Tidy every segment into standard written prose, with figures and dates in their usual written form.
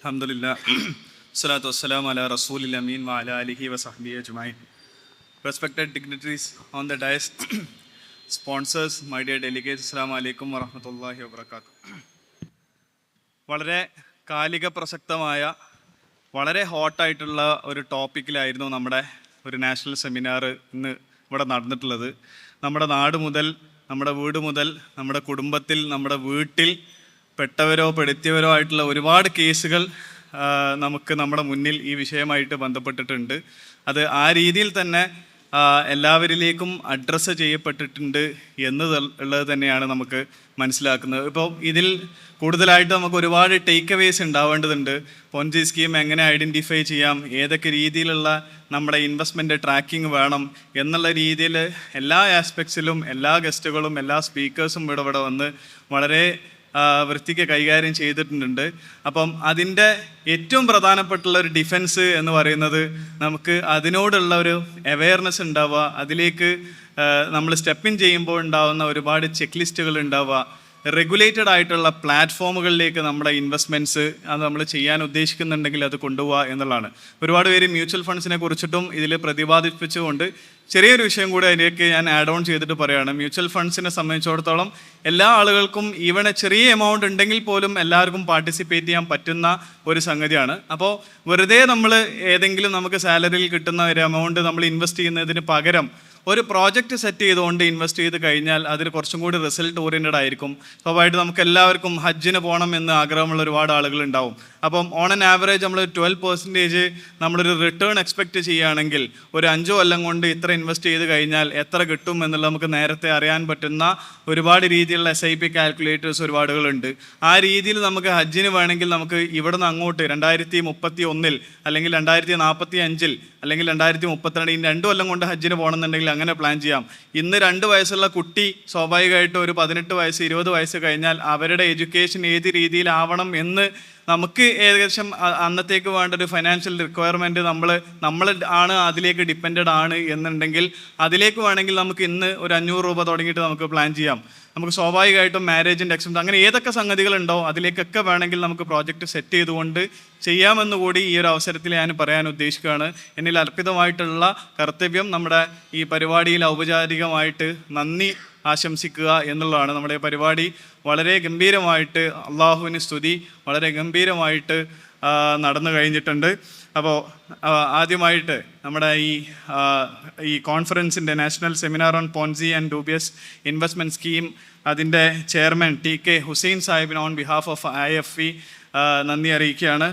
Alhamdulillah. Salatu wassalamu ala Rasulil Amin wa ala alihi wa sahbihi ajma'in. Respected dignitaries on the dais, sponsors, my dear delegates, assalamu alaikum wa rahmatullahi wa barakatuh. വളരെ കാലിക പ്രസക്തമായ വളരെ ഹോട്ടായിട്ടുള്ള ഒരു ടോപ്പിക്കിലായിരുന്നു നമ്മുടെ ഒരു national seminar ഇന്ന് ഇവിടെ നടന്നിട്ടുള്ളത്. നമ്മുടെ നാട് മുതൽ, നമ്മുടെ വീട് മുതൽ, നമ്മുടെ കുടുംബത്തിൽ, നമ്മുടെ വീട്ടിൽ പെട്ടവരോ പെടുത്തിയവരോ ആയിട്ടുള്ള ഒരുപാട് കേസുകൾ നമുക്ക് നമ്മുടെ മുന്നിൽ ഈ വിഷയമായിട്ട് ബന്ധപ്പെട്ടിട്ടുണ്ട്. അത് ആ രീതിയിൽ തന്നെ എല്ലാവരിലേക്കും അഡ്രസ്സ് ചെയ്യപ്പെട്ടിട്ടുണ്ട് എന്നുള്ളത് തന്നെയാണ് നമുക്ക് മനസ്സിലാക്കുന്നത്. ഇപ്പോൾ ഇതിൽ കൂടുതലായിട്ട് നമുക്ക് ഒരുപാട് ടേക്ക് അവേസ് ഉണ്ടാവേണ്ടതുണ്ട്. പോഞ്ചി സ്കീം എങ്ങനെ ഐഡൻറ്റിഫൈ ചെയ്യാം, ഏതൊക്കെ രീതിയിലുള്ള നമ്മുടെ ഇൻവെസ്റ്റ്മെൻറ്റ് ട്രാക്കിംഗ് വേണം എന്നുള്ള രീതിയിൽ എല്ലാ ആസ്പെക്ട്സിലും എല്ലാ ഗസ്റ്റുകളും എല്ലാ സ്പീക്കേഴ്സും ഇവിടെ വന്ന് വളരെ വൃത്തിക്ക് കൈകാര്യം ചെയ്തിട്ടുണ്ട്. അപ്പം അതിൻ്റെ ഏറ്റവും പ്രധാനപ്പെട്ടുള്ള ഒരു ഡിഫൻസ് എന്ന് പറയുന്നത് നമുക്ക് അതിനോടുള്ള ഒരു അവെയർനെസ് ഉണ്ടാവുക, അതിലേക്ക് നമ്മൾ സ്റ്റെപ്പ് ഇൻ ചെയ്യുമ്പോൾ ഉണ്ടാവുന്ന ഒരുപാട് ചെക്ക് ലിസ്റ്റുകൾ ഉണ്ടാവുക, റെഗുലേറ്റഡ് ആയിട്ടുള്ള പ്ലാറ്റ്ഫോമുകളിലേക്ക് നമ്മുടെ ഇൻവെസ്റ്റ്മെൻറ്റ്സ് അത് നമ്മൾ ചെയ്യാൻ ഉദ്ദേശിക്കുന്നുണ്ടെങ്കിൽ അത് കൊണ്ടുപോവുക എന്നുള്ളതാണ്. ഒരുപാട് പേര് മ്യൂച്വൽ ഫണ്ട്സിനെ കുറിച്ചിട്ടും ഇതിൽ പ്രതിപാദിപ്പിച്ചുകൊണ്ട് ചെറിയൊരു വിഷയം കൂടി അതിലേക്ക് ഞാൻ ആഡ് ഓൺ ചെയ്തിട്ട് പറയുകയാണ്. മ്യൂച്വൽ ഫണ്ട്സിനെ സംബന്ധിച്ചിടത്തോളം എല്ലാ ആളുകൾക്കും ഈവൻ ചെറിയ എമൗണ്ട് ഉണ്ടെങ്കിൽ പോലും എല്ലാവർക്കും പാർട്ടിസിപ്പേറ്റ് ചെയ്യാൻ പറ്റുന്ന ഒരു സംഗതിയാണ്. അപ്പോൾ വെറുതെ നമ്മൾ ഏതെങ്കിലും നമുക്ക് സാലറിയിൽ കിട്ടുന്ന ഒരു എമൗണ്ട് നമ്മൾ ഇൻവെസ്റ്റ് ചെയ്യുന്നതിന് പകരം ഒരു പ്രോജക്റ്റ് സെറ്റ് ചെയ്തുകൊണ്ട് ഇൻവെസ്റ്റ് ചെയ്ത് കഴിഞ്ഞാൽ അതിൽ കുറച്ചും കൂടി റിസൾട്ട് ഓറിയൻറ്റഡ് ആയിരിക്കും. സ്വാഭാവികമായിട്ട് നമുക്ക് എല്ലാവർക്കും ഹജ്ജിന് പോകണം എന്ന് ആഗ്രഹമുള്ള ഒരുപാട് ആളുകൾ ഉണ്ടാവും. അപ്പം ഓൺ ആൻ ആവറേജ് നമ്മൾ 12% നമ്മളൊരു റിട്ടേൺ എക്സ്പെക്റ്റ് ചെയ്യുകയാണെങ്കിൽ ഒരു 5 കൊല്ലം കൊണ്ട് ഇത്ര ഇൻവെസ്റ്റ് ചെയ്ത് കഴിഞ്ഞാൽ എത്ര കിട്ടും എന്നുള്ളത് നമുക്ക് നേരത്തെ അറിയാൻ പറ്റുന്ന ഒരുപാട് രീതിയിലുള്ള SIP കാൽക്കുലേറ്റേഴ്സ് ഒരുപാടുകളുണ്ട്. ആ രീതിയിൽ നമുക്ക് ഹജ്ജിന് വേണമെങ്കിൽ നമുക്ക് ഇവിടുന്ന് അങ്ങോട്ട് 2031 അല്ലെങ്കിൽ 2045 അല്ലെങ്കിൽ 2032 ഈ 2 കൊല്ലം കൊണ്ട് ഹജ്ജിന് പോകണമെന്നുണ്ടെങ്കിൽ അങ്ങനെ പ്ലാൻ ചെയ്യാം. ഇന്ന് 2 വയസ്സുള്ള കുട്ടി സ്വാഭാവികമായിട്ട് ഒരു 18 വയസ്സ് 20 വയസ്സ് കഴിഞ്ഞാൽ അവരുടെ എഡ്യൂക്കേഷൻ ഏത് രീതിയിലാവണം എന്ന് നമുക്ക് ഏകദേശം അന്നത്തേക്ക് വേണ്ട ഒരു ഫൈനാൻഷ്യൽ റിക്വയർമെൻറ്റ് നമ്മൾ ആണ് അതിലേക്ക് ഡിപ്പെൻഡഡ് ആണ് എന്നുണ്ടെങ്കിൽ അതിലേക്ക് വേണമെങ്കിൽ നമുക്ക് ഇന്ന് ഒരു 500 രൂപ തുടങ്ങിയിട്ട് നമുക്ക് പ്ലാൻ ചെയ്യാം. നമുക്ക് സ്വാഭാവികമായിട്ടും മാരേജിൻ്റെ എക്സ്പെൻസ് അങ്ങനെ ഏതൊക്കെ സംഗതികളുണ്ടോ അതിലേക്കൊക്കെ വേണമെങ്കിൽ നമുക്ക് പ്രോജക്റ്റ് സെറ്റ് ചെയ്തുകൊണ്ട് ചെയ്യാമെന്ന് കൂടി ഈ ഒരു അവസരത്തിൽ ഞാൻ പറയാൻ ഉദ്ദേശിക്കുകയാണ്. എന്നിൽ അർപ്പിതമായിട്ടുള്ള കർത്തവ്യം നമ്മുടെ ഈ പരിപാടിയിൽ ഔപചാരികമായിട്ട് നന്ദി ആശംസിക്കുക എന്നുള്ളതാണ്. നമ്മുടെ പരിപാടി വളരെ ഗംഭീരമായിട്ട്, അള്ളാഹുവിന് സ്തുതി, വളരെ ഗംഭീരമായിട്ട് നടന്നു കഴിഞ്ഞിട്ടുണ്ട്. അപ്പോൾ ആദ്യമായിട്ട് നമ്മുടെ ഈ കോൺഫറൻസിൻ്റെ national seminar on ponzi and dubious investment scheme അതിൻ്റെ ചെയർമാൻ TK ഹുസൈൻ സാഹിബിന് ഓൺ ബിഹാഫ് ഓഫ് IFE നന്ദി അറിയിക്കുകയാണ്.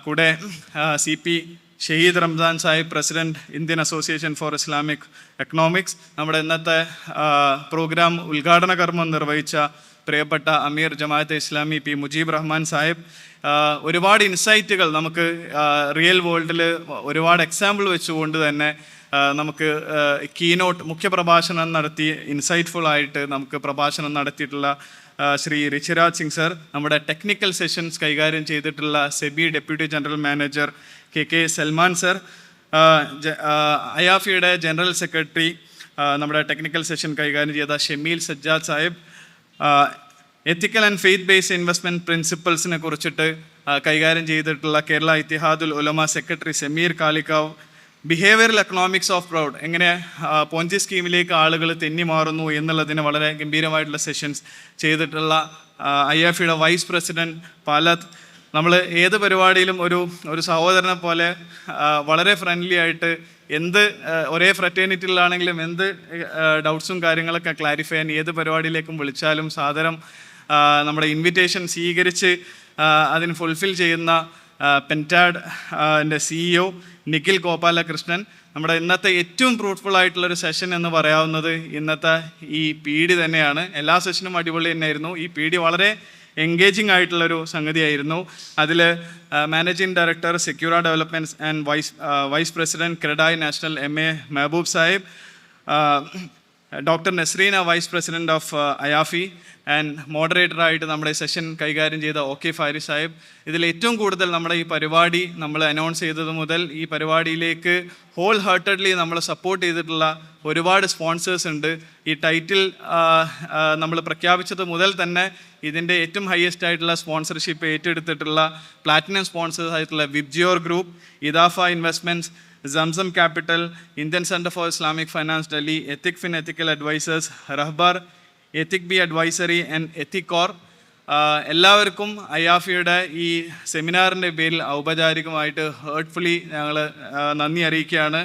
കൂടെ CP Shaheed Ramzan Sahib, president Indian association for Islamic economics, നമ്മുടെ ഇന്നത്തെ പ്രോഗ്രാം ഉദ്ഘാടന കർമ്മം നിർവഹിച്ച പ്രിയപ്പെട്ട അമീർ ജമാഅത്തെ ഇസ്ലാമി P മുജീബ് റഹ്മാൻ സാഹിബ്, ഒരുപാട് ഇൻസൈറ്റുകൾ നമുക്ക് റിയൽ വേൾഡിൽ ഒരുപാട് എക്സാമ്പിൾ വെച്ചുകൊണ്ട് തന്നെ നമുക്ക് കീനോട്ട് മുഖ്യപ്രഭാഷണം നടത്തി ഇൻസൈറ്റ്ഫുൾ ആയിട്ട് നമുക്ക് പ്രഭാഷണം നടത്തിയിട്ടുള്ള ശ്രീ ഋഷിരാജ് സിംഗ് സർ, നമ്മുടെ ടെക്നിക്കൽ സെഷൻസ് കൈകാര്യം ചെയ്തിട്ടുള്ള SEBI deputy general manager KK Salman sir, IAFയുടെ ജനറൽ സെക്രട്ടറി, നമ്മുടെ ടെക്നിക്കൽ സെഷൻ കൈകാര്യം ചെയ്ത Shameel Sajjad Sahib, ethical and faith based investment പ്രിൻസിപ്പിൾസിനെ കുറിച്ചിട്ട് കൈകാര്യം ചെയ്തിട്ടുള്ള Kerala Ittihadul Ulama secretary Sameer Kalikavu, behavioural economics of fraud, എങ്ങനെ പോഞ്ചി സ്കീമിലേക്ക് ആളുകൾ തെന്നി മാറുന്നു എന്നുള്ളതിന് വളരെ ഗംഭീരമായിട്ടുള്ള സെഷൻസ് ചെയ്തിട്ടുള്ള IAFയുടെ വൈസ് പ്രസിഡൻറ്റ് പാലത്ത്, നമ്മൾ ഏത് പരിപാടിയിലും ഒരു സഹോദരനെ പോലെ വളരെ ഫ്രണ്ട്ലി ആയിട്ട് ഒരേ ഫ്രറ്റേണിറ്റിയിലാണെങ്കിലും എന്ത് ഡൗട്ട്സും കാര്യങ്ങളൊക്കെ ക്ലാരിഫൈ ചെയ്യാൻ ഏത് പരിപാടിയിലേക്കും വിളിച്ചാലും സാദരം നമ്മുടെ ഇൻവിറ്റേഷൻ സ്വീകരിച്ച് അതിന് ഫുൾഫിൽ ചെയ്യുന്ന പെൻറ്റാഡ് CEO നിഖിൽ ഗോപാലകൃഷ്ണൻ. നമ്മുടെ ഇന്നത്തെ ഏറ്റവും ഫ്രൂട്ട്ഫുൾ ആയിട്ടുള്ളൊരു സെഷൻ എന്ന് പറയാവുന്നത് ഇന്നത്തെ ഈ PD തന്നെയാണ്. എല്ലാ സെഷനും അടിപൊളി തന്നെയായിരുന്നു. ഈ PD വളരെ എൻഗേജിങ് ആയിട്ടുള്ളൊരു സംഗതിയായിരുന്നു. അതിൽ managing director Secura developments and vice president CREDAI national MA Mehaboob Sahib, doctor Nasreena, vice president of അയാഫി, ആൻഡ് മോഡറേറ്ററായിട്ട് നമ്മുടെ സെഷൻ കൈകാര്യം ചെയ്ത OK ഫാരി സാഹിബ്. ഇതിൽ ഏറ്റവും കൂടുതൽ നമ്മുടെ ഈ പരിപാടി നമ്മൾ അനൗൺസ് ചെയ്തത് മുതൽ ഈ പരിപാടിയിലേക്ക് ഹോൾ ഹാർട്ടഡ്ലി നമ്മൾ സപ്പോർട്ട് ചെയ്തിട്ടുള്ള ഒരുപാട് സ്പോൺസേഴ്സ് ഉണ്ട്. ഈ ടൈറ്റിൽ നമ്മൾ പ്രഖ്യാപിച്ചത് മുതൽ തന്നെ ഇതിൻ്റെ ഏറ്റവും ഹയസ്റ്റ് ആയിട്ടുള്ള സ്പോൺസർഷിപ്പ് ഏറ്റെടുത്തിട്ടുള്ള പ്ലാറ്റിനം സ്പോൺസേഴ്സ് ആയിട്ടുള്ള Vibgyor group, Idafa investments, Zamzam capital, Indian center for Islamic finance Delhi, ethic fin ethical advisers, Rahbar, ethic B advisory and Ethicor, എല്ലാവർക്കും അയാഫിയുടെ ഈ സെമിനാറിൻ്റെ പേരിൽ ഔപചാരികമായിട്ട് ഹേർട്ട്ഫുള്ളി ഞങ്ങൾ നന്ദി അറിയിക്കുകയാണ്.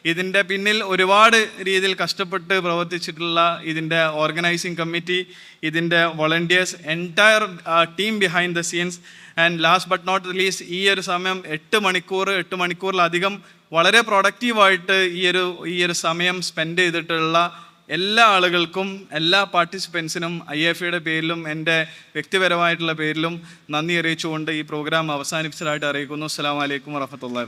ഇതിൻ്റെ പിന്നിൽ ഒരുപാട് രീതിയിൽ കഷ്ടപ്പെട്ട് പ്രവർത്തിച്ചിട്ടുള്ള ഇതിൻ്റെ ഓർഗനൈസിങ് കമ്മിറ്റി, ഇതിൻ്റെ volunteers, entire team behind the scenes, and last but not least ഈ ഒരു സമയം 8 മണിക്കൂറിലധികം വളരെ പ്രൊഡക്റ്റീവായിട്ട് ഈ ഒരു സമയം സ്പെൻഡ് ചെയ്തിട്ടുള്ള എല്ലാ ആളുകൾക്കും, എല്ലാ പാർട്ടിസിപ്പൻസിനും IAFയുടെ പേരിലും എൻ്റെ വ്യക്തിപരമായിട്ടുള്ള പേരിലും നന്ദി അറിയിച്ചുകൊണ്ട് ഈ പ്രോഗ്രാം അവസാനിപ്പിച്ചതായിട്ട് അറിയിക്കുന്നു. അസ്സലാമു അലൈക്കും വറഹ്മത്തുള്ളാഹി വബറകാതുഹു.